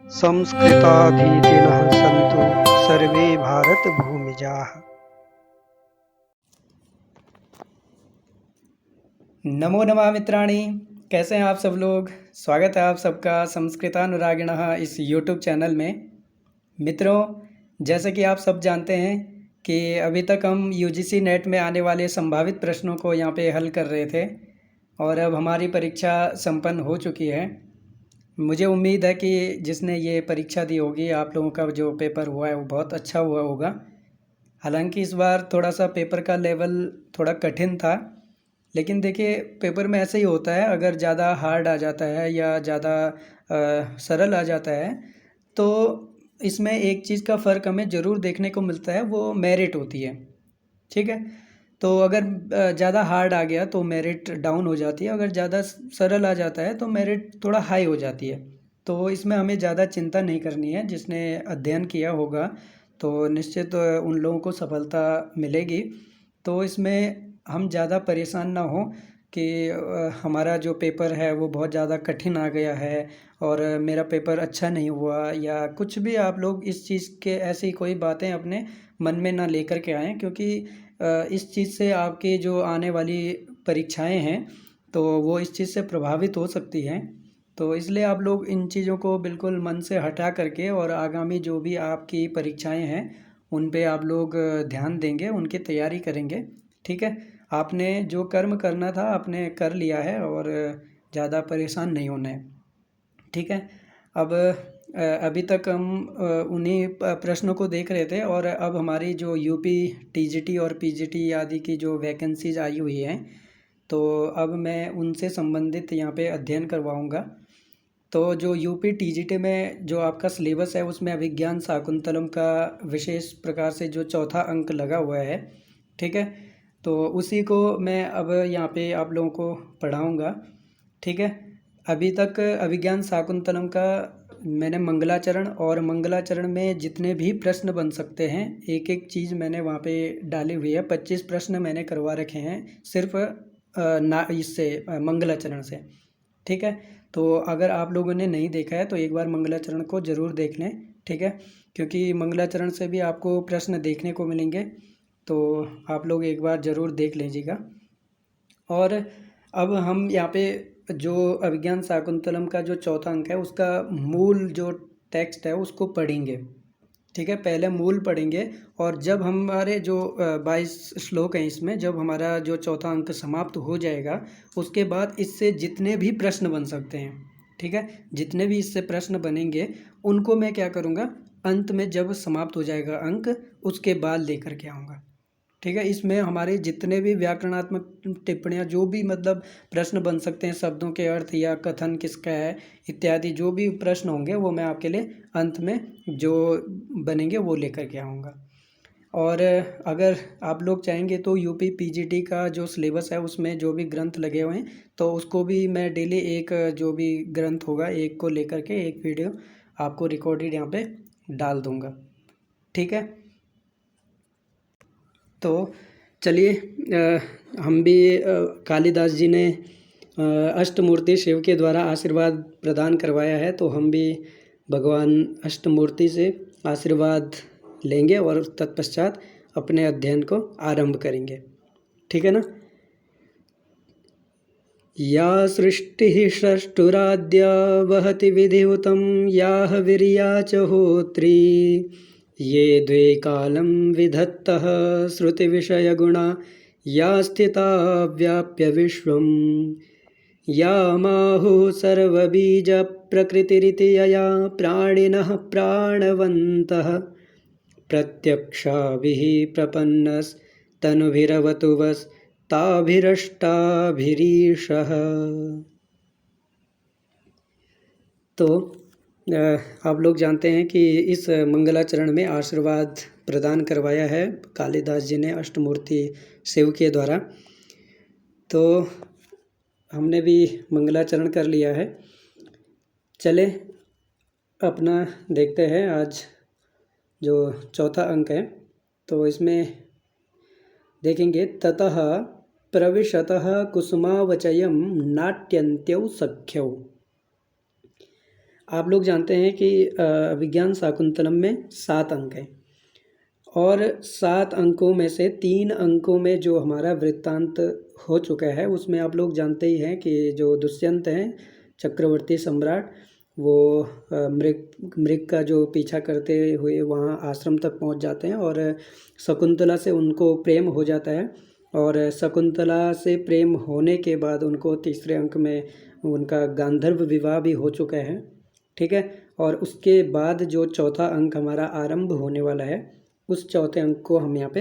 संस्कृताभिधिनः सन्तु सर्वे भारतभूमिजाः। नमो नमः मित्राणि, कैसे हैं आप सब लोग। स्वागत है आप सबका संस्कृतानुरागिणः इस यूट्यूब चैनल में। मित्रों, जैसे कि आप सब जानते हैं कि अभी तक हम यूजीसी नेट में आने वाले संभावित प्रश्नों को यहाँ पे हल कर रहे थे और अब हमारी परीक्षा संपन्न हो चुकी है। मुझे उम्मीद है कि जिसने ये परीक्षा दी होगी, आप लोगों का जो पेपर हुआ है वो बहुत अच्छा हुआ होगा। हालांकि इस बार थोड़ा सा पेपर का लेवल थोड़ा कठिन था, लेकिन देखिए पेपर में ऐसे ही होता है, अगर ज़्यादा हार्ड आ जाता है या ज़्यादा सरल आ जाता है तो इसमें एक चीज़ का फ़र्क हमें ज़रूर देखने को मिलता है, वो मेरिट होती है। ठीक है, तो अगर ज़्यादा हार्ड आ गया तो मेरिट डाउन हो जाती है, अगर ज़्यादा सरल आ जाता है तो मेरिट थोड़ा हाई हो जाती है। तो इसमें हमें ज़्यादा चिंता नहीं करनी है। जिसने अध्ययन किया होगा तो निश्चित उन लोगों को सफलता मिलेगी। तो इसमें हम ज़्यादा परेशान ना हो कि हमारा जो पेपर है वो बहुत ज़्यादा कठिन आ गया है और मेरा पेपर अच्छा नहीं हुआ, या कुछ भी आप लोग इस चीज़ के ऐसी कोई बातें अपने मन में ना लेकर के आएँ, क्योंकि इस चीज़ से आपकी जो आने वाली परीक्षाएं हैं तो वो इस चीज़ से प्रभावित हो सकती हैं। तो इसलिए आप लोग इन चीज़ों को बिल्कुल मन से हटा करके और आगामी जो भी आपकी परीक्षाएं हैं उन पे आप लोग ध्यान देंगे, उनकी तैयारी करेंगे। ठीक है, आपने जो कर्म करना था आपने कर लिया है और ज़्यादा परेशान नहीं होना है। ठीक है, अब अभी तक हम उन्हीं प्रश्नों को देख रहे थे और अब हमारी जो यूपी टीजीटी और पीजीटी आदि की जो वैकेंसीज आई हुई हैं तो अब मैं उनसे संबंधित यहाँ पे अध्ययन करवाऊँगा। तो जो यूपी टीजीटी में जो आपका सिलेबस है उसमें अभिज्ञान शाकुंतलम का विशेष प्रकार से जो चौथा अंक लगा हुआ है, ठीक है, तो उसी को मैं अब यहाँ पे आप लोगों को पढ़ाऊँगा। ठीक है, अभी तक अभिज्ञान शाकुंतलम का मैंने मंगलाचरण और मंगलाचरण में जितने भी प्रश्न बन सकते हैं एक एक चीज़ मैंने वहाँ पे डाली हुई है। 25 प्रश्न मैंने करवा रखे हैं सिर्फ ना इससे मंगलाचरण से। ठीक है, तो अगर आप लोगों ने नहीं देखा है तो एक बार मंगलाचरण को ज़रूर देख लें। ठीक है, क्योंकि मंगलाचरण से भी आपको प्रश्न देखने को मिलेंगे, तो आप लोग एक बार ज़रूर देख लीजिएगा। और अब हम यहाँ पे जो अभिज्ञान शाकुंतलम का जो चौथा अंक है उसका मूल जो टेक्स्ट है उसको पढ़ेंगे। ठीक है, पहले मूल पढ़ेंगे और जब हमारे जो 22 श्लोक हैं इसमें, जब हमारा जो चौथा अंक समाप्त हो जाएगा उसके बाद इससे जितने भी प्रश्न बन सकते हैं, ठीक है, जितने भी इससे प्रश्न बनेंगे उनको मैं क्या करूँगा, अंत में जब समाप्त हो जाएगा अंक उसके बाद लेकर के आऊँगा। ठीक है, इसमें हमारे जितने भी व्याकरणात्मक टिप्पणियाँ, जो भी मतलब प्रश्न बन सकते हैं, शब्दों के अर्थ या कथन किसका है इत्यादि जो भी प्रश्न होंगे वो मैं आपके लिए अंत में जो बनेंगे वो लेकर के आऊँगा। और अगर आप लोग चाहेंगे तो यूपी पीजीटी का जो सिलेबस है उसमें जो भी ग्रंथ लगे हुए हैं तो उसको भी मैं डेली एक जो भी ग्रंथ होगा एक को लेकर के एक वीडियो आपको रिकॉर्डेड यहाँ पे डाल दूँगा। ठीक है, तो चलिए हम भी कालिदास जी ने अष्टमूर्ति शिव के द्वारा आशीर्वाद प्रदान करवाया है, तो हम भी भगवान अष्टमूर्ति से आशीर्वाद लेंगे और तत्पश्चात अपने अध्ययन को आरंभ करेंगे। ठीक है ना। या सृष्टिः षष्ठुराद्या वहति विधिवतं याह वीर्या च होत्री ये द्वे कालं विधत्तः श्रुतिविषयगुणा या स्थिता व्याप्य विश्वं या माहुः सर्वबीजप्रकृतिरिति यया प्राणिनः प्राणवन्तः प्रत्यक्षाभिः प्रपन्नस्तनुभिरवतु वस्ताभिरष्टाभिरीशः। तो आप लोग जानते हैं कि इस मंगलाचरण में आशीर्वाद प्रदान करवाया है कालिदास जी ने अष्टमूर्ति शिव के द्वारा। तो हमने भी मंगलाचरण कर लिया है। चले अपना देखते हैं आज जो चौथा अंक है, तो इसमें देखेंगे ततः प्रविशतः कुसुमावचयं नाट्यन्त्यौ सख्यौ। आप लोग जानते हैं कि अभिज्ञान शाकुंतलम में 7 अंक हैं और 7 अंकों में से 3 अंकों में जो हमारा वृत्तांत हो चुका है उसमें आप लोग जानते ही हैं कि जो दुष्यंत हैं चक्रवर्ती सम्राट, वो मृग का जो पीछा करते हुए वहाँ आश्रम तक पहुँच जाते हैं और शकुंतला से उनको प्रेम हो जाता है और शकुंतला से प्रेम होने के बाद उनको तीसरे अंक में उनका गांधर्व विवाह भी हो चुका है, ठीक है। और उसके बाद जो चौथा अंक हमारा आरंभ होने वाला है उस चौथे अंक को हम यहाँ पे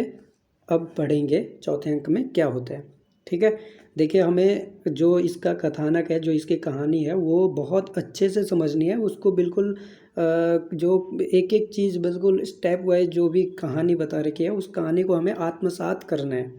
अब पढ़ेंगे। चौथे अंक में क्या होता है, ठीक है। देखिए, हमें जो इसका कथानक है, जो इसकी कहानी है, वो बहुत अच्छे से समझनी है उसको। बिल्कुल जो एक एक चीज़ बिल्कुल स्टेप वाइज जो भी कहानी बता रखी है उस कहानी को हमें आत्मसात करना है,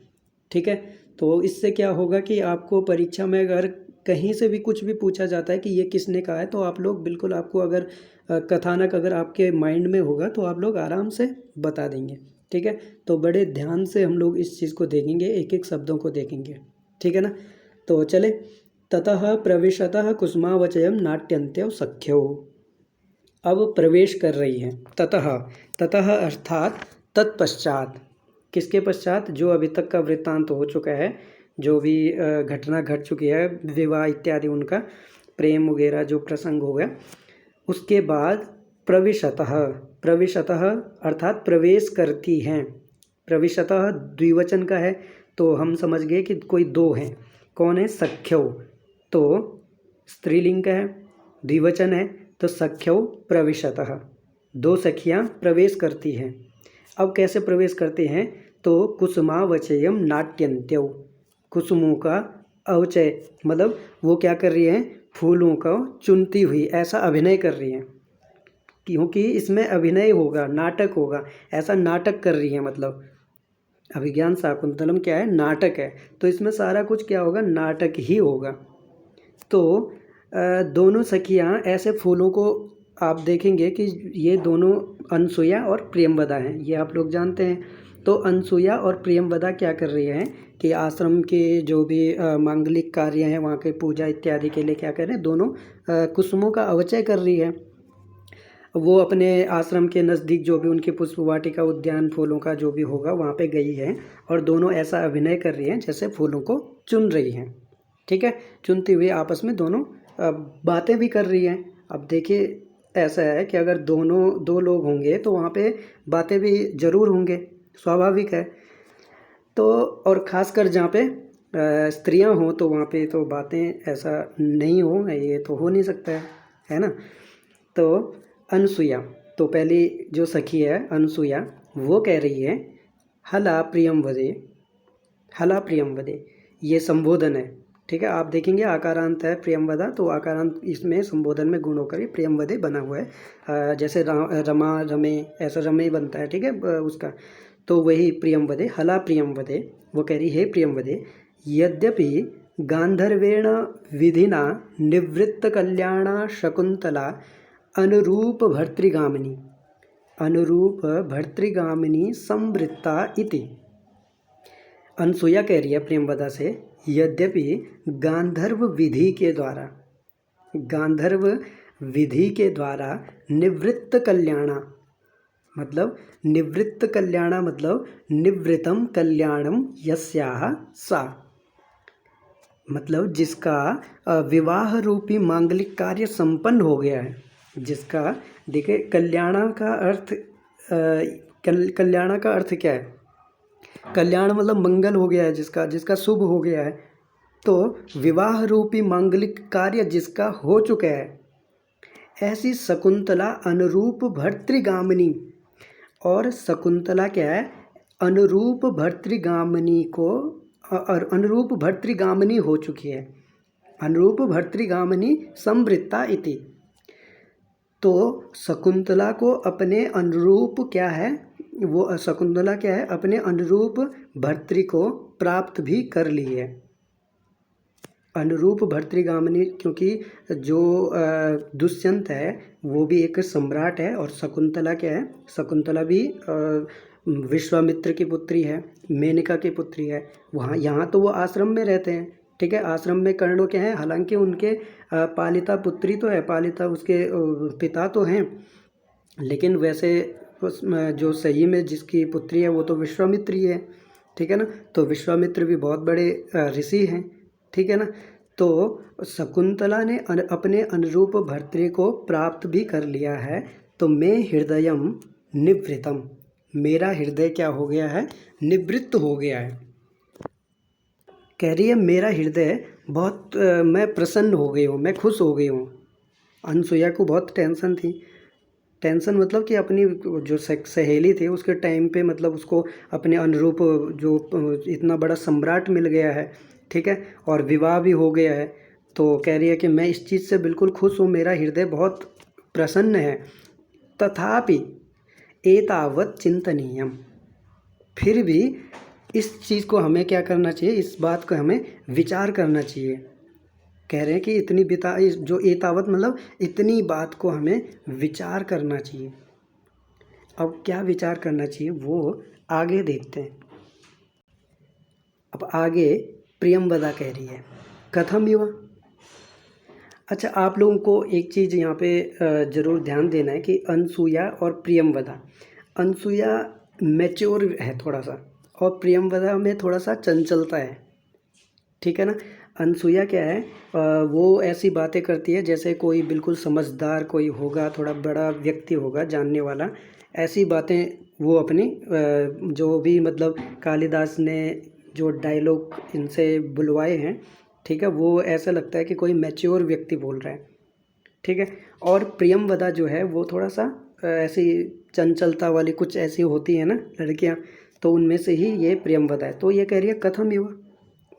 ठीक है। तो इससे क्या होगा कि आपको परीक्षा में अगर कहीं से भी कुछ भी पूछा जाता है कि ये किसने कहा है, तो आप लोग बिल्कुल, आपको अगर कथानक अगर आपके माइंड में होगा तो आप लोग आराम से बता देंगे, ठीक है। तो बड़े ध्यान से हम लोग इस चीज़ को देखेंगे, एक एक शब्दों को देखेंगे, ठीक है ना। तो चले, ततः प्रविशतः कुसुमावचयम नाट्यन्त्यो सख्यो। अब प्रवेश कर रही हैं, ततः अर्थात तत्पश्चात। किसके पश्चात? जो अभी तक का वृत्तांत हो चुका है, जो भी घटना घट चुकी है, विवाह इत्यादि, उनका प्रेम वगैरह जो प्रसंग हो गया, उसके बाद प्रविशतः अर्थात प्रवेश करती हैं। प्रविशतः द्विवचन का है तो हम समझ गए कि कोई दो हैं। कौन है? सख्यो। तो स्त्रीलिंग का है, द्विवचन है, तो सख्यो प्रविशतः, 2 सखियाँ प्रवेश करती हैं। अब कैसे प्रवेश करते हैं? तो कुसुमावचयम नाट्यन्त्यो, कुसुमों का अवचय मतलब वो क्या कर रही हैं? फूलों को चुनती हुई, ऐसा अभिनय कर रही हैं, क्योंकि इसमें अभिनय होगा, नाटक होगा, ऐसा नाटक कर रही है। मतलब अभिज्ञान शाकुंतलम क्या है? नाटक है, तो इसमें सारा कुछ क्या होगा? नाटक ही होगा। तो दोनों सखियाँ ऐसे फूलों को आप देखेंगे कि ये दोनों अनसुया और प्रियंवदा हैं, ये आप लोग जानते हैं। तो अनसुया और प्रियंवदा क्या कर रही हैं कि आश्रम के जो भी मांगलिक कार्य हैं, वहाँ के पूजा इत्यादि के लिए क्या कर रहे हैं? दोनों कुसुमों का अवचय कर रही है। वो अपने आश्रम के नज़दीक जो भी उनकी पुष्प वाटिका, उद्यान, फूलों का जो भी होगा, वहाँ पे गई है और दोनों ऐसा अभिनय कर रही हैं जैसे फूलों को चुन रही हैं, ठीक है। चुनती हुई आपस में दोनों बातें भी कर रही हैं। अब देखिए, ऐसा है कि अगर दो लोग होंगे तो वहाँ पे बातें भी ज़रूर होंगे, स्वाभाविक है। तो और ख़ासकर जहाँ पे स्त्रियाँ हों तो वहाँ पे तो बातें ऐसा नहीं हो, ये तो हो नहीं सकता है ना। तो अनसुया, तो पहली जो सखी है अनसुया, वो कह रही है हला प्रियम वदे, हला प्रियम वदे, ये संबोधन है, ठीक है। आप देखेंगे आकारांत है प्रियमवदा, तो आकारांत इसमें संबोधन में गुण होकर प्रियमवदे बना हुआ है। जैसे रमा, रमे, ऐसा रमे बनता है, ठीक है, उसका। तो वही प्रियमवदे, हला प्रियमवदे, वो कह रही है प्रियमवदे, यद्यपि गांधर्वेण विधिना निवृत्त कल्याणा शकुंतला अनुरूप भर्तृगामिनी, अनुरूप भर्तृगामिनी संवृत्ता इति। अनसुया कह रही है प्रियंवदा से, यद्यपि गांधर्व विधि के द्वारा, गांधर्व विधि के द्वारा निवृत्त कल्याणा, मतलब निवृत्त कल्याणा मतलब निवृत्तम कल्याणम यस्याह सा, मतलब जिसका विवाह रूपी मांगलिक कार्य संपन्न हो गया है, जिसका, देखिए कल्याणा का अर्थ, कल्याणा का अर्थ क्या है? कल्याण मतलब मंगल हो गया है, जिसका शुभ हो गया है। तो विवाह रूपी मांगलिक कार्य जिसका हो चुका है, ऐसी शकुंतला अनुरूप भर्तृगामिनी, और शकुंतला क्या है? अनुरूप भर्तृगामिनी को, और अनुरूप भर्तृगामिनी हो चुकी है, अनुरूप भर्तृगामिनी संवृत्ता इति। तो शकुंतला को अपने अनुरूप क्या है, वो शकुंतला क्या है? अपने अनुरूप भर्तृ को प्राप्त भी कर ली है। अनुरूप भर्तृगामिनी, क्योंकि जो दुष्यंत है वो भी एक सम्राट है, और शकुंतला क्या है? शकुंतला भी विश्वामित्र की पुत्री है, मेनका की पुत्री है। वहाँ यहाँ तो वो आश्रम में रहते हैं, ठीक है। आश्रम में कर्ण क्या है, हालांकि उनके पालिता पुत्री तो है, पालिता उसके पिता तो हैं, लेकिन वैसे जो सही में जिसकी पुत्री है वो तो विश्वामित्र ही है, ठीक है ना। तो विश्वामित्र भी बहुत बड़े ऋषि हैं, ठीक है ना। तो शकुंतला ने अपने अनुरूप भर्तृ को प्राप्त भी कर लिया है। तो मैं हृदयम निवृतम, मेरा हृदय क्या हो गया है, निवृत्त हो गया है। कह रही है मेरा हृदय बहुत मैं प्रसन्न हो गई हूँ, मैं खुश हो गई हूँ। अनसुईया को बहुत टेंशन थी, टेंशन मतलब कि अपनी जो सहेली थी उसके टाइम पे, मतलब उसको अपने अनुरूप जो इतना बड़ा सम्राट मिल गया है, ठीक है, और विवाह भी हो गया है। तो कह रही है कि मैं इस चीज़ से बिल्कुल खुश हूँ, मेरा हृदय बहुत प्रसन्न है। तथापि एतावत् चिंतनीयम, फिर भी इस चीज़ को हमें क्या करना चाहिए, इस बात को हमें विचार करना चाहिए। कह रहे हैं कि इतनी जो एतावत मतलब इतनी बात को हमें विचार करना चाहिए। अब क्या विचार करना चाहिए वो आगे देखते हैं। अब आगे प्रियंवदा कह रही है कथम युवा। अच्छा, आप लोगों को एक चीज़ यहाँ पे ज़रूर ध्यान देना है कि अनसुईया और प्रियंवदा, अनसुईया मैच्योर है थोड़ा सा, और प्रियंवदा में थोड़ा सा चंचलता है, ठीक है ना। अनसुईया क्या है, वो ऐसी बातें करती है जैसे कोई बिल्कुल समझदार कोई होगा, थोड़ा बड़ा व्यक्ति होगा जानने वाला, ऐसी बातें वो अपनी जो भी मतलब कालिदास ने जो डायलॉग इनसे बुलवाए हैं, ठीक है, वो ऐसा लगता है कि कोई मैच्योर व्यक्ति बोल रहा है, ठीक है। और प्रियंवदा जो है वो थोड़ा सा ऐसी चंचलता वाली कुछ ऐसी होती है ना लड़कियां, तो उनमें से ही ये प्रियंवदा है। तो ये कह रही है कथम युवा,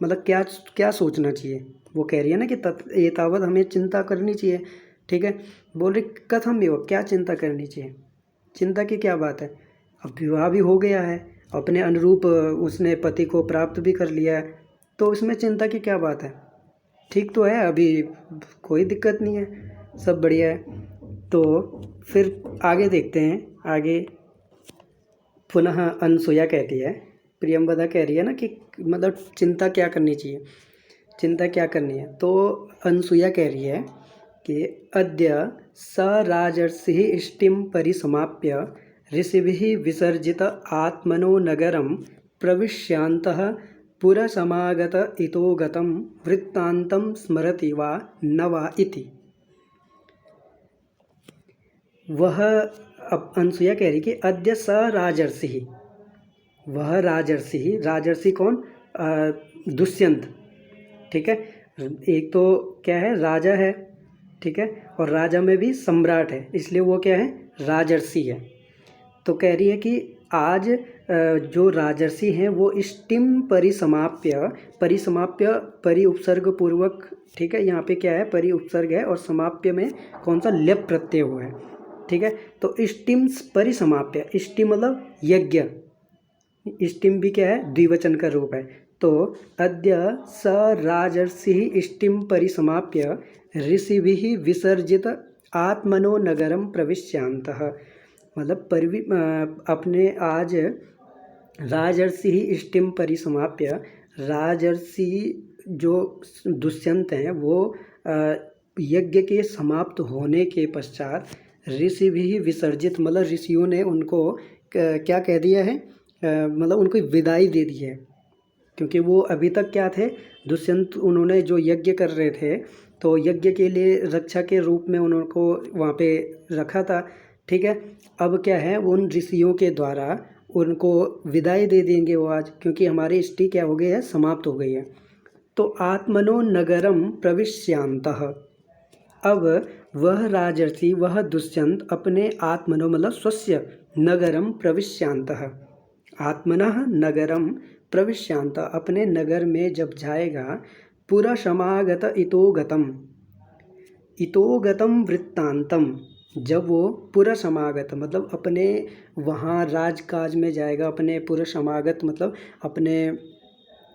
मतलब क्या क्या सोचना चाहिए। वो कह रही है ना कि एतावत हमें चिंता करनी चाहिए, ठीक है। बोल रही कथम युवा, क्या चिंता करनी चाहिए, चिंता की क्या बात है। अब विवाह भी हो गया है, अपने अनुरूप उसने पति को प्राप्त भी कर लिया है, तो उसमें चिंता की क्या बात है, ठीक तो है, अभी कोई दिक्कत नहीं है, सब बढ़िया है। तो फिर आगे देखते हैं। आगे पुनः अनसुईया कहती है, प्रियंवदा कह रही है ना कि मतलब चिंता क्या करनी चाहिए, चिंता क्या करनी है। तो अनसुईया कह रही है कि अद्य स राजर्षिः इष्टिं परिसमाप्य ऋषिभिः विसर्जित आत्मनो नगरं प्रविश्यान्तः पुरसमागत इतो गतं वृत्तान्तं स्मरति वा न वा इति। वह, अब अनसुईया कह रही कि अद्य स राजर्षि, वह राजर्षि, राजर्षि कौन, दुष्यंत, ठीक है। एक तो क्या है, राजा है, ठीक है, और राजा में भी सम्राट है, इसलिए वो क्या है, राजर्षि है। तो कह रही है कि आज जो राजर्षि हैं वो इष्टिम परिसमाप्य, परिसमाप्य परि उपसर्ग पूर्वक, ठीक है, यहाँ पे क्या है, परि उपसर्ग है और समाप्य में कौन सा लेप प्रत्यय हुआ है, ठीक है। तो इष्टिम परिसमाप्य, इष्टिम मतलब यज्ञ, इष्टिम भी क्या है, द्विवचन का रूप है। तो अद्य स राजर्षि इष्टिम परिसमाप्य ऋषिभिः विसर्जित आत्मनो नगरम प्रविश्यांतः, मतलब अपने आज राजर्षि इष्टिम परिसमाप्य, राजर्षि जो दुष्यंत हैं वो यज्ञ के समाप्त होने के पश्चात ऋषि भी विसर्जित, मतलब ऋषियों ने उनको क्या कह दिया है, मतलब उनको विदाई दे दी है, क्योंकि वो अभी तक क्या थे, दुष्यंत, उन्होंने जो यज्ञ कर रहे थे तो यज्ञ के लिए रक्षा के रूप में उनको वहाँ पे रखा था, ठीक है। अब क्या है, उन ऋषियों के द्वारा उनको विदाई दे देंगे वो आज, क्योंकि हमारी इष्टि क्या हो गई है, समाप्त हो गई है। तो आत्मनो नगरम प्रविश्यांतः, अब वह राजर्षि, वह दुष्यंत अपने आत्मनो मतलब स्वस्य नगरम प्रविश्यांतः, आत्मनः नगरम प्रविश्यांत, अपने नगर में जब जाएगा, पुरा समागत इतोगतम, इतोगतम वृत्तांतम, जब वो पुरा समागत मतलब अपने वहाँ राजकाज में जाएगा, अपने पुरा समागत मतलब अपने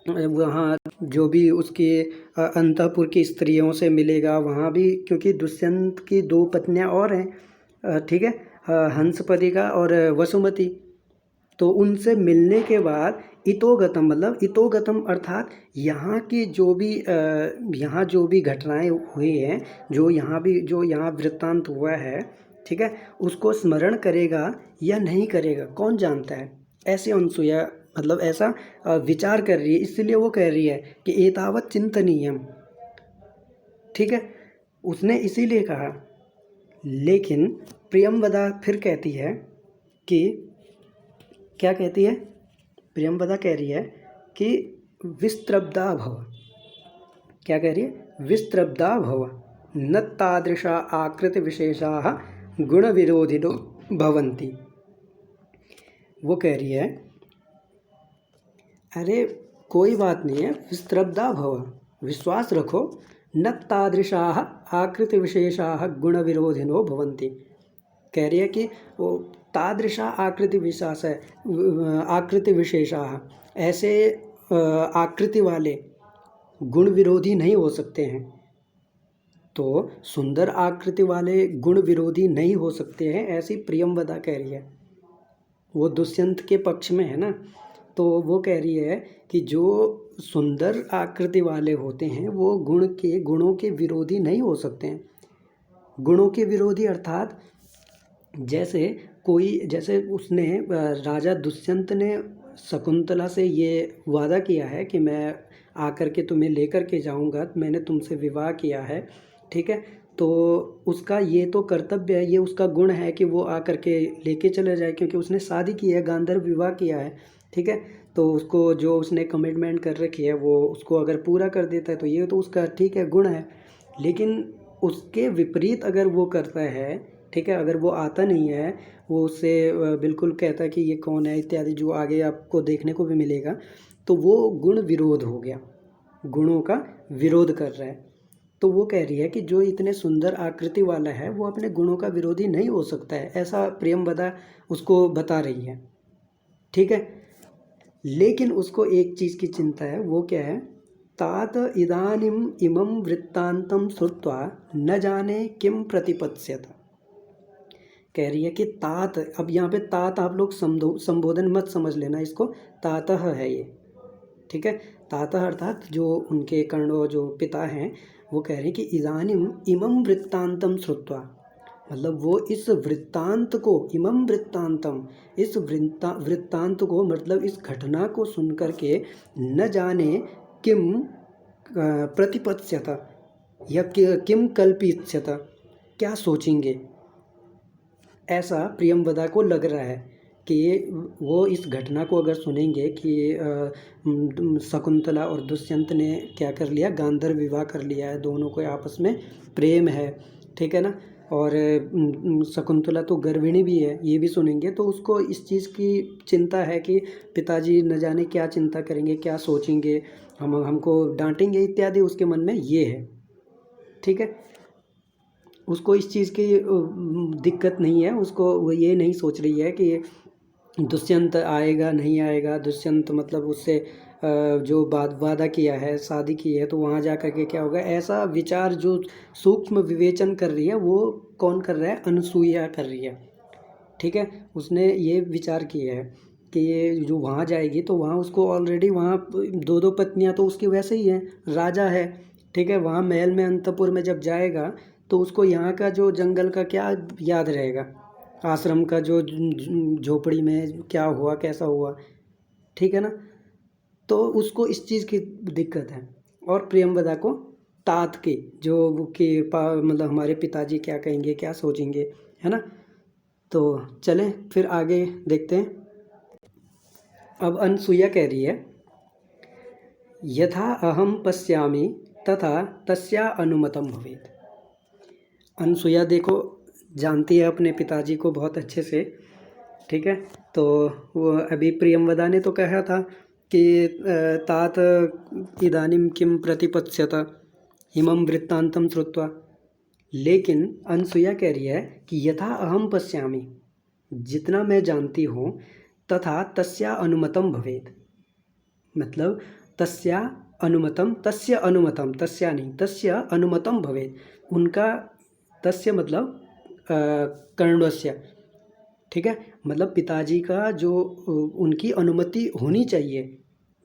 वहाँ जो भी उसके अंतःपुर की स्त्रियों से मिलेगा वहाँ भी, क्योंकि दुष्यंत की 2 पत्नियाँ और हैं, ठीक है, हंसपदिका और वसुमती, तो उनसे मिलने के बाद इतोगतम मतलब इतोगतम अर्थात यहाँ की यहाँ जो भी घटनाएं हुई हैं, जो यहाँ वृत्तांत हुआ है, ठीक है, उसको स्मरण करेगा या नहीं करेगा कौन जानता है। ऐसे अनसुया मतलब ऐसा विचार कर रही है, इसलिए वो कह रही है कि एतावत चिंतनीयम, ठीक है, उसने इसीलिए कहा। लेकिन प्रियंवदा फिर कहती है कि क्या कहती है, प्रियंवदा कह रही है कि विस्त्रब्धा भव, क्या कह रही है, विस्त्रब्धा भव न तादृशा आकृति विशेषाः गुण विरोधिनो भवन्ति। वो कह रही है अरे कोई बात नहीं है, विस्त्रब्धा भव, विश्वास रखो, न तादृशाः आकृति विशेषाः गुण विरोधिनो भवन्ति। कह रही है कि वो तादृशा आकृति विशेष है, आकृति विशेषाः, ऐसे आकृति वाले गुण विरोधी नहीं हो सकते हैं। तो सुंदर आकृति वाले गुण विरोधी नहीं हो सकते हैं, ऐसी प्रियंवदा कह रही है। वो दुष्यंत के पक्ष में है ना, तो वो कह रही है कि जो सुंदर आकृति वाले होते हैं वो गुणों के विरोधी नहीं हो सकते हैं। गुणों के विरोधी अर्थात जैसे उसने राजा दुष्यंत ने शकुंतला से ये वादा किया है कि मैं आकर के तुम्हें लेकर के जाऊंगा, मैंने तुमसे विवाह किया है, ठीक है, तो उसका ये तो कर्तव्य है, ये उसका गुण है कि वो आकर के लेके चले जाए, क्योंकि उसने शादी की है, गांधर्व विवाह किया है, ठीक है, तो उसको जो उसने कमिटमेंट कर रखी है वो उसको अगर पूरा कर देता है तो ये तो उसका ठीक है, गुण है। लेकिन उसके विपरीत अगर वो करता है, ठीक है, अगर वो आता नहीं है, वो उससे बिल्कुल कहता है कि ये कौन है इत्यादि, जो आगे आपको देखने को भी मिलेगा, तो वो गुण विरोध हो गया, गुणों का विरोध कर रहा है। तो वो कह रही है कि जो इतने सुंदर आकृति वाला है वो अपने गुणों का विरोधी नहीं हो सकता है, ऐसा प्रियंवदा उसको बता रही है, ठीक है। लेकिन उसको एक चीज़ की चिंता है, वो क्या है, तात इदानीम इमं वृत्तांतम श्रुत्वा न जाने किम प्रतिपत्स्यत। कह रही है कि तात, अब यहाँ पे तात आप लोग संबोधन मत समझ लेना इसको, तातः है ये, ठीक है, तातः अर्थात जो उनके कर्ण जो पिता हैं वो कह रहे हैं कि इदानीम इमं वृत्तांतम श्रुत्वा, मतलब वो इस वृत्तांत को, इमं वृत्तांतम, इस वृत्तांत को मतलब इस घटना को सुन करके न जाने किम प्रतिपत्स्यत या किम कल्पिष्यत, क्या सोचेंगे, ऐसा प्रियंवदा को लग रहा है कि वो इस घटना को अगर सुनेंगे कि शकुंतला और दुष्यंत ने क्या कर लिया, गांधर्व विवाह कर लिया है, दोनों को आपस में प्रेम है, ठीक है ना, और शकुंतला तो गर्भिणी भी है, ये भी सुनेंगे तो उसको इस चीज़ की चिंता है कि पिताजी न जाने क्या चिंता करेंगे, क्या सोचेंगे, हमको डांटेंगे इत्यादि, उसके मन में ये है, ठीक है। उसको इस चीज़ की दिक्कत नहीं है, उसको वो ये नहीं सोच रही है कि दुष्यंत आएगा नहीं आएगा, दुष्यंत मतलब उससे जो वादा किया है, शादी की है, तो वहाँ जा कर के क्या होगा, ऐसा विचार जो सूक्ष्म विवेचन कर रही है वो कौन कर रहा है, अनसुईया कर रही है, ठीक है। उसने ये विचार किया है कि ये जो वहाँ जाएगी तो वहाँ उसको ऑलरेडी वहाँ 2 पत्नियाँ तो उसकी वैसे ही हैं, राजा है, ठीक है, वहाँ महल में अंतपुर में जब जाएगा तो उसको यहाँ का जो जंगल का क्या याद रहेगा, आश्रम का जो झोपड़ी में क्या हुआ कैसा हुआ, ठीक है ना, तो उसको इस चीज़ की दिक्कत है। और प्रियंवदा को तात की जो कि मतलब हमारे पिताजी क्या कहेंगे, क्या सोचेंगे, है ना। तो चलें फिर आगे देखते हैं। अब अनसुईया कह रही है, यथा अहम पश्यामि तथा तस्या अनुमतम भवेत्। अनसुईया देखो जानती है अपने पिताजी को बहुत अच्छे से, ठीक है, तो वो अभी प्रियंवदा ने तो कहा था कि तात इदानीम किम प्रतिपत्स्यत इमं वृत्तांतम श्रुत्वा, लेकिन अनसुईया कह रही है कि यथा अहम पश्यामि, जितना मैं जानती हूँ, तथा तस्या अनुमतम भवेत्, मतलब तस्या अनुमतम, तस्य अनुमतम, तस्या नहीं, तस्य अनुमतम भवेत्, उनका, तस्य मतलब कर्णस्य, ठीक है, मतलब पिताजी का जो उनकी अनुमति होनी चाहिए।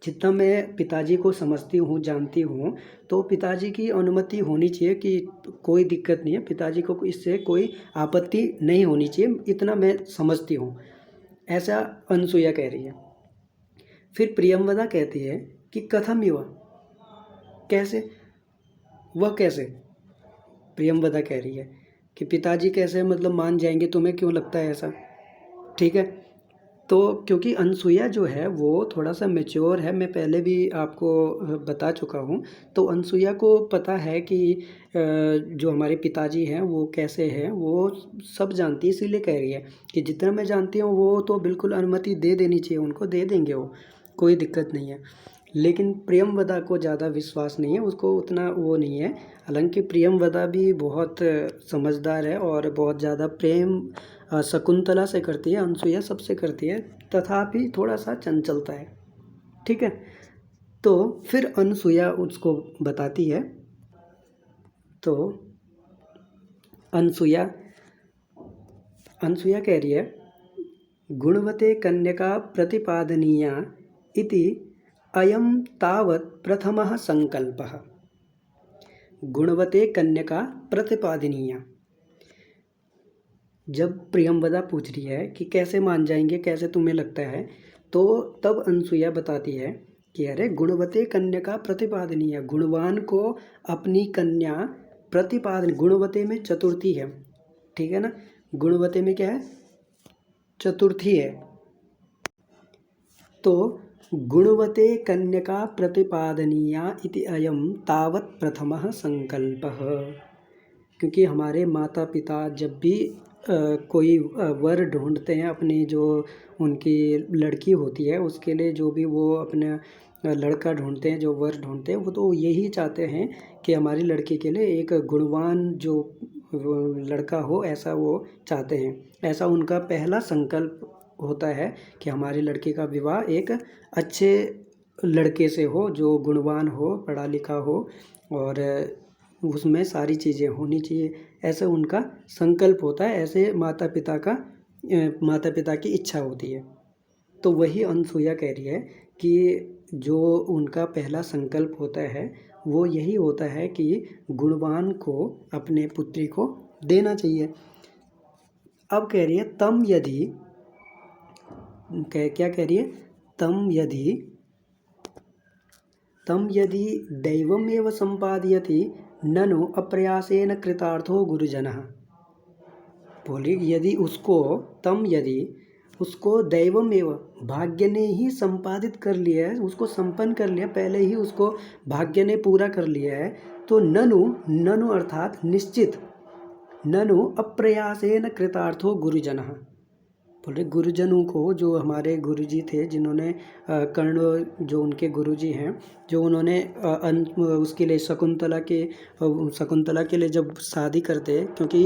जितना मैं पिताजी को समझती हूँ, जानती हूँ, तो पिताजी की अनुमति होनी चाहिए कि कोई दिक्कत नहीं है, पिताजी को इससे कोई आपत्ति नहीं होनी चाहिए, इतना मैं समझती हूँ, ऐसा अनसुईया कह रही है। फिर प्रियंवदा कहती है कि कथम युवा, कैसे, वह कैसे। प्रियंवदा कह रही है कि पिताजी कैसे मतलब मान जाएंगे, तुम्हें क्यों लगता है ऐसा। ठीक है, तो क्योंकि अनसुईया जो है वो थोड़ा सा मैच्योर है, मैं पहले भी आपको बता चुका हूँ। तो अनसुईया को पता है कि जो हमारे पिताजी हैं वो कैसे हैं, वो सब जानती है, इसीलिए कह रही है कि जितना मैं जानती हूँ वो तो बिल्कुल अनुमति दे देनी चाहिए, उनको दे देंगे, वो कोई दिक्कत नहीं है। लेकिन प्रियंवदा को ज़्यादा विश्वास नहीं है, उसको उतना वो नहीं है। हालांकि प्रियंवदा भी बहुत समझदार है और बहुत ज़्यादा प्रेम शकुंतला से करती है, अनसुईया सबसे करती है, तथापि थोड़ा सा चंचलता है। ठीक है, तो फिर अनसुईया उसको बताती है। तो अनसुईया कह रही है गुणवते कन्यका प्रतिपादनीया इति अयं तावत् प्रथमः संकल्पः। गुणवते कन्यका प्रतिपादनीया, जब प्रियंवदा पूछ रही है कि कैसे मान जाएंगे, कैसे तुम्हें लगता है, तो तब अनसुईया बताती है कि अरे गुणवते कन्यका प्रतिपादनीय, गुणवान को अपनी कन्या प्रतिपादन, गुणवते में चतुर्थी है, ठीक है ना, गुणवते में क्या है, चतुर्थी है। तो गुणवते कन्यका प्रतिपादनीया इति अयम तावत् प्रथमः संकल्पः, क्योंकि हमारे माता पिता जब भी कोई वर ढूंढते हैं, अपनी जो उनकी लड़की होती है उसके लिए, जो भी वो अपना लड़का ढूंढते हैं, जो वर ढूंढते हैं, वो तो यही चाहते हैं कि हमारी लड़की के लिए एक गुणवान जो लड़का हो, ऐसा वो चाहते हैं। ऐसा उनका पहला संकल्प होता है कि हमारी लड़की का विवाह एक अच्छे लड़के से हो, जो गुणवान हो, पढ़ा लिखा हो और उसमें सारी चीज़ें होनी चाहिए, ऐसे उनका संकल्प होता है, ऐसे माता पिता की इच्छा होती है। तो वही अनसुईया कह रही है कि जो उनका पहला संकल्प होता है वो यही होता है कि गुणवान को अपने पुत्री को देना चाहिए। अब कह रही है तम यदि, क्या कह रही है, तम यदि दैवमेव संपादयति ननु अप्रयासेन कृतार्थो गुरुजनः। बोली यदि उसको, तम यदि उसको दैवमेव, भाग्य ने ही संपादित कर लिया है, उसको संपन्न कर लिया, पहले ही उसको भाग्य ने पूरा कर लिया है, तो ननु अर्थात निश्चित, ननु अप्रयासेन कृतार्थो गुरुजनः। बोले गुरुजनों को, जो हमारे गुरुजी थे, जिन्होंने कर्ण, जो उनके गुरुजी हैं, जो उन्होंने उसके लिए शकुंतला के लिए जब शादी करते, क्योंकि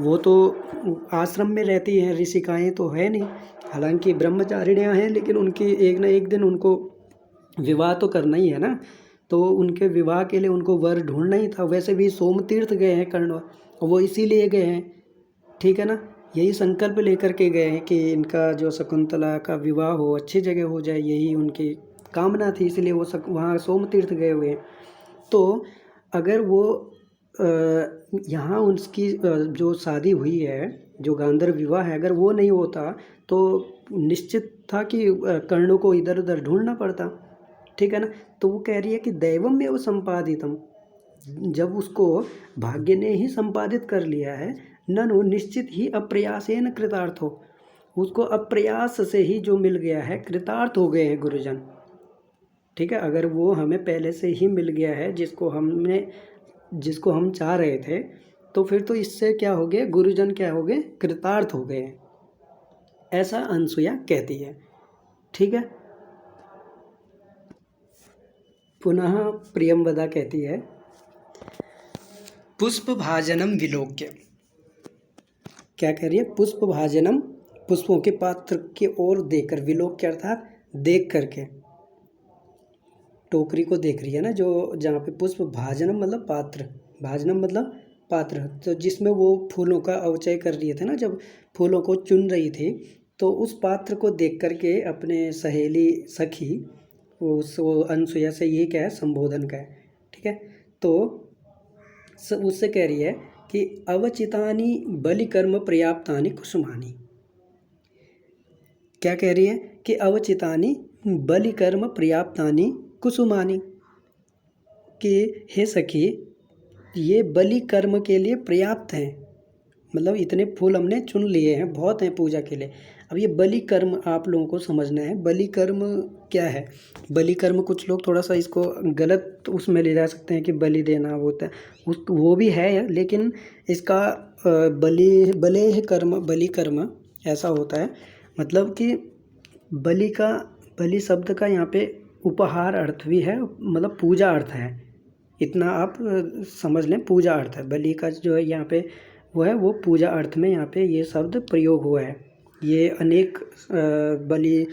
वो तो आश्रम में रहती हैं, ऋषिकाएँ तो है नहीं, हालांकि ब्रह्मचारिणियाँ हैं, लेकिन उनकी एक ना एक दिन उनको विवाह तो करना ही है ना, तो उनके विवाह के लिए उनको वर ढूंढना ही था। वैसे भी सोमतीर्थ गए हैं कर्ण, वो इसीलिए गए हैं, ठीक है ना, यही संकल्प लेकर के गए हैं कि इनका जो शकुंतला का विवाह हो, अच्छी जगह हो जाए, यही उनकी कामना थी, इसलिए वो वहाँ सोमतीर्थ गए हुए हैं। तो अगर वो यहाँ उसकी जो शादी हुई है, जो गांधर्व विवाह है, अगर वो नहीं होता तो निश्चित था कि कर्णों को इधर उधर ढूंढना पड़ता, ठीक है ना। तो वो कह रही है कि दैवम में वो संपादितम, जब उसको भाग्य ने ही संपादित कर लिया है, ननु निश्चित ही अप्रयासेन कृतार्थ हो, उसको अप्रयास से ही जो मिल गया है, कृतार्थ हो गए हैं गुरुजन, ठीक है। अगर वो हमें पहले से ही मिल गया है, जिसको हम चाह रहे थे, तो फिर तो इससे क्या हो गया, गुरुजन क्या हो गए, कृतार्थ हो गए, ऐसा अनसुईया कहती है, ठीक है। पुनः प्रियंवदा कहती है पुष्प भाजनम विलोक्य, क्या कह रही है, पुष्प भाजनम, पुष्पों के पात्र की ओर देखकर, विलोक्य अर्थात देख करके, टोकरी को देख रही है ना, जो जहाँ पे पुष्प भाजनम मतलब पात्र, भाजनम मतलब पात्र, तो जिसमें वो फूलों का अवचय कर रही थे ना, जब फूलों को चुन रही थी, तो उस पात्र को देख करके अपने सहेली सखी वो अनसुया से ये क्या है, संबोधन का है। ठीक है, तो उससे कह रही है कि अवचितानि बलिकर्म पर्याप्तानि कुसुमानि। क्या कह रही है कि अवचितानि बलिकर्म पर्याप्तानि कुसुमानि, कि हे सखी ये बलि कर्म के लिए पर्याप्त हैं, मतलब इतने फूल हमने चुन लिए हैं, बहुत हैं पूजा के लिए। अब ये बलि कर्म आप लोगों को समझना है, बलि कर्म क्या है। बलि कर्म कुछ लोग थोड़ा सा इसको गलत उसमें ले जा सकते हैं कि बलि देना वो होता है, वो भी है, लेकिन इसका बलि कर्म ऐसा होता है, मतलब कि बलि शब्द का यहाँ पे उपहार अर्थ भी है, मतलब पूजा अर्थ है। इतना आप समझ लें, पूजा अर्थ है बलि का जो है यहाँ पे वो है, वो पूजा अर्थ में यहाँ पे ये शब्द प्रयोग हुआ है। ये अनेक बलि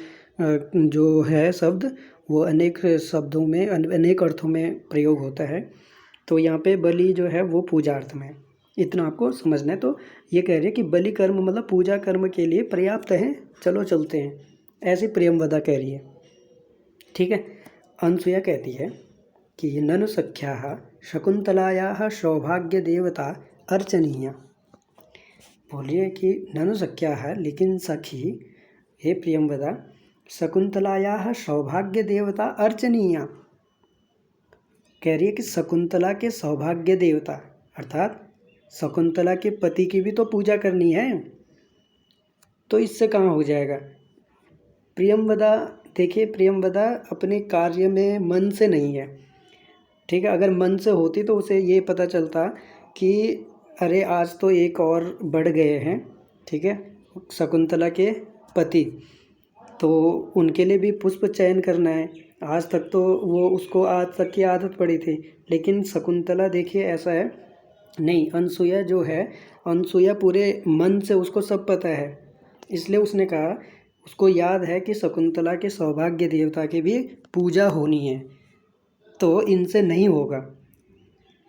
जो है शब्द, वो अनेक शब्दों में अनेक अर्थों में प्रयोग होता है। तो यहाँ पे बलि जो है वो पूजा अर्थ में, इतना आपको समझना है। तो ये कह रही है कि बलि कर्म मतलब पूजा कर्म के लिए पर्याप्त है, चलो चलते हैं, ऐसी प्रियंवदा कह रही है। ठीक है, अनसुया कहती है कि ननु सख्याः शकुंतलायाः सौभाग्य देवता अर्चनीय। बोलिए कि ननु सख्याः, लेकिन सखी हे प्रियंवदा, शकुंतलायाः सौभाग्य देवता अर्चनीय। कह रही है कि शकुंतला के सौभाग्य देवता अर्थात शकुंतला के पति की भी तो पूजा करनी है, तो इससे कहाँ हो जाएगा। प्रियंवदा देखिए, प्रियंवदा अपने कार्य में मन से नहीं है। ठीक है, अगर मन से होती तो उसे ये पता चलता कि अरे आज तो एक और बढ़ गए हैं, ठीक है, शकुंतला के पति, तो उनके लिए भी पुष्प चयन करना है। आज तक तो वो उसको आज तक की आदत पड़ी थी, लेकिन शकुंतला देखिए ऐसा है नहीं, अनसुया जो है, अनसुया पूरे मन से उसको सब पता है, इसलिए उसने कहा, उसको याद है कि शकुंतला के सौभाग्य देवता की भी पूजा होनी है, तो इनसे नहीं होगा,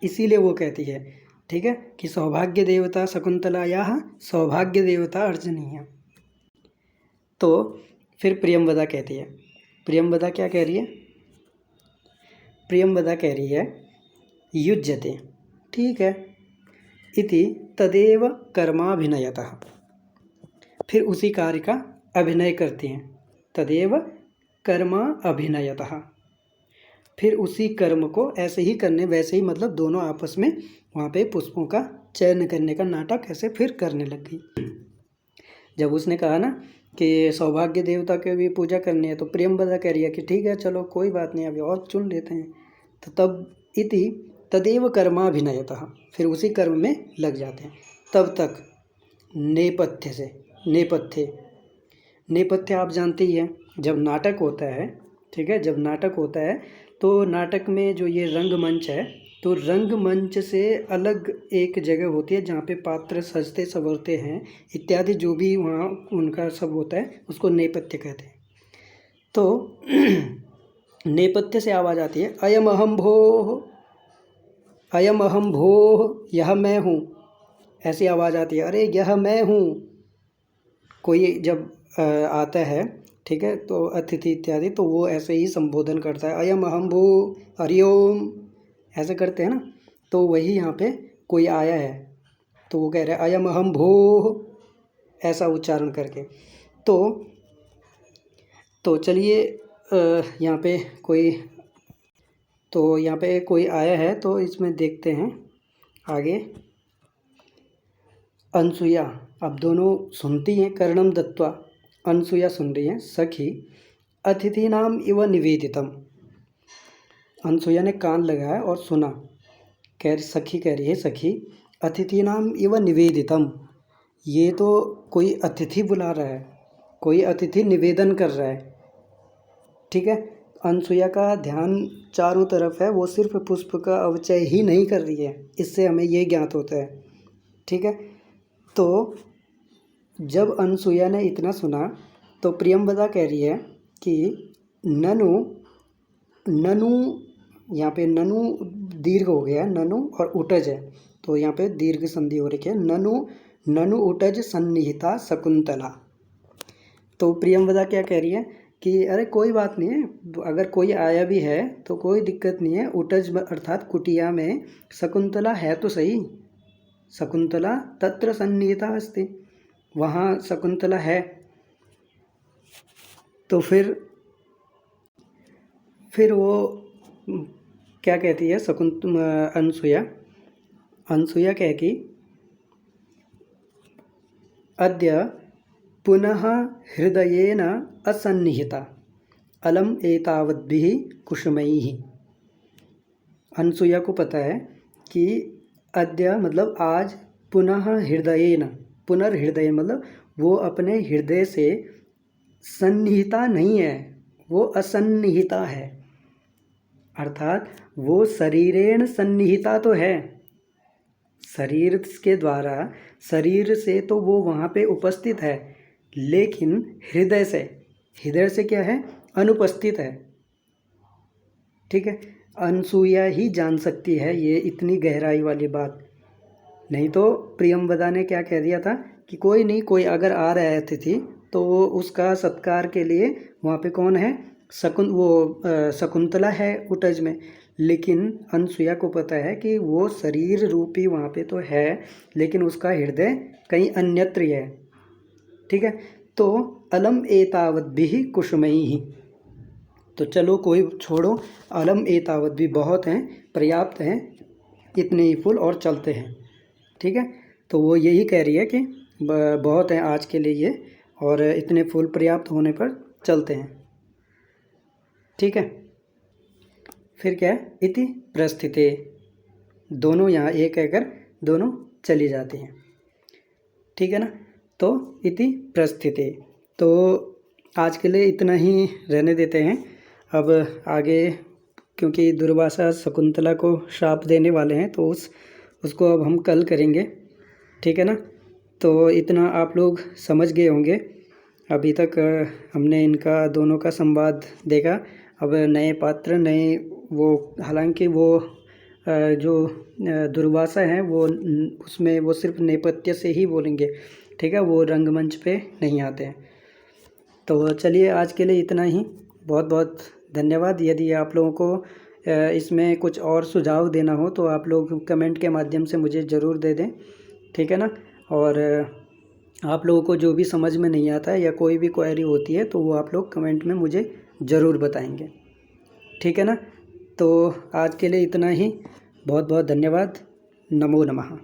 इसीलिए वो कहती है, ठीक है, कि सौभाग्य देवता शकुंतलायाः सौभाग्य देवता अर्चनीय। तो फिर प्रियंवदा कहती है, प्रियंवदा क्या कह रही है, प्रियंवदा कह रही है युज्यते, ठीक है, इति तदेव कर्माभिनयतः, फिर उसी कार्य का अभिनय करती हैं, तदेव कर्मा अभिनयतः, फिर उसी कर्म को ऐसे ही करने, वैसे ही मतलब दोनों आपस में वहाँ पे पुष्पों का चयन करने का नाटक ऐसे फिर करने लग गई। जब उसने कहा ना कि सौभाग्य देवता की भी पूजा करनी है, तो प्रियंवदा कह रही है कि ठीक है चलो कोई बात नहीं, अभी और चुन लेते हैं। तो तब इति तदेव कर्माभिनयतः, फिर उसी कर्म में लग जाते हैं। तब तक नेपथ्य से, नेपथ्य आप जानते ही हैं, जब नाटक होता है, ठीक है, जब नाटक होता है तो नाटक में जो ये रंगमंच है, तो रंगमंच से अलग एक जगह होती है जहाँ पे पात्र सजते संवरते हैं इत्यादि, जो भी वहाँ उनका सब होता है, उसको नेपथ्य कहते हैं। तो नेपथ्य से आवाज़ आती है, अयम अहम भोः, अयम अहम भोः, यह मैं हूँ, ऐसी आवाज़ आती है, अरे यह मैं हूँ। कोई जब आता है, ठीक है, तो अतिथि इत्यादि, तो वो ऐसे ही संबोधन करता है, अयम अहम भू हरिओम, ऐसे करते हैं ना। तो वही यहाँ पे कोई आया है, तो वो कह रहा है अयम अहम भू, ऐसा उच्चारण करके। तो चलिए यहाँ पे कोई आया है, तो इसमें देखते हैं आगे। अनसुया, अब दोनों सुनती हैं, कर्णम दत्वा, अनसुया सुन रही हैं, सखी अतिथिनाम इव निवेदितम, अनसुया ने कान लगाया और सुना, सखी कह रही है, सखी अतिथिनाम इव निवेदितम, ये तो कोई अतिथि बुला रहा है, कोई अतिथि निवेदन कर रहा है, ठीक है। अनसुया का ध्यान चारों तरफ है, वो सिर्फ पुष्प का अवचय ही नहीं कर रही है, इससे हमें ये ज्ञात होता है, ठीक है। तो जब अनसुया ने इतना सुना, तो प्रियंवदा कह रही है कि ननु, यहाँ पे ननु दीर्घ हो गया, ननु और उटज है, तो यहाँ पे दीर्घ संधि हो रखी है। ननु ननु उटज सन्निहिता शकुंतला। तो प्रियंवदा क्या कह रही है कि अरे कोई बात नहीं है, अगर कोई आया भी है तो कोई दिक्कत नहीं है, उटज अर्थात कुटिया में शकुंतला है तो सही, शकुंतला तत्र सन्निहिता अस्ति, वहाँ शकुंतला है। तो फिर वो क्या कहती है अनसूया कह कि अद्य पुनः हृदयेन असन्निहिता अलम एतावद्भिः कुसुमैः। अनसूया को पता है कि अद्य मतलब आज, पुनः हृदयेन, पुनर्हृदय मतलब वो अपने हृदय से सन्निहिता नहीं है, वो असन्निहिता है, अर्थात वो शरीरेण सन्निहिता तो है, शरीर के द्वारा, शरीर से तो वो वहाँ पे उपस्थित है, लेकिन हृदय से क्या है, अनुपस्थित है। ठीक है, अनसूया ही जान सकती है ये इतनी गहराई वाली बात, नहीं तो प्रियंवदा ने क्या कह दिया था कि कोई नहीं, कोई अगर आ रहा अतिथि तो उसका सत्कार के लिए वहाँ पे कौन है, शकुंतला है उटज में। लेकिन अनसूया को पता है कि वो शरीर रूपी वहाँ पे तो है, लेकिन उसका हृदय कहीं अन्यत्र है। ठीक है, तो अलम एतावद्भिः कुसुमैः, तो चलो कोई छोड़ो, अलम एतावत भी बहुत हैं, पर्याप्त हैं, इतने ही फूल और चलते हैं। ठीक है, तो वो यही कह रही है कि बहुत हैं आज के लिए ये, और इतने फूल पर्याप्त होने पर चलते हैं। ठीक है, फिर क्या है, इति प्रस्थिते, दोनों यहाँ एक कहकर दोनों चली जाती हैं। ठीक है ना, तो इति प्रस्थिते, तो आज के लिए इतना ही रहने देते हैं। अब आगे क्योंकि दुर्वासा शकुंतला को श्राप देने वाले हैं, तो उसको अब हम कल करेंगे। ठीक है ना, तो इतना आप लोग समझ गए होंगे। अभी तक हमने इनका दोनों का संवाद देखा। अब नए पात्र, नए वो, हालांकि वो जो दुर्वासा हैं वो उसमें वो सिर्फ नेपथ्य से ही बोलेंगे। ठीक है, वो रंगमंच पे नहीं आते हैं। तो चलिए आज के लिए इतना ही, बहुत बहुत धन्यवाद। यदि आप लोगों को इसमें कुछ और सुझाव देना हो तो आप लोग कमेंट के माध्यम से मुझे ज़रूर दे दें। ठीक है ना, और आप लोगों को जो भी समझ में नहीं आता है या कोई भी क्वेरी होती है तो वो आप लोग कमेंट में मुझे ज़रूर बताएंगे। ठीक है ना, तो आज के लिए इतना ही, बहुत बहुत धन्यवाद। नमो नमः।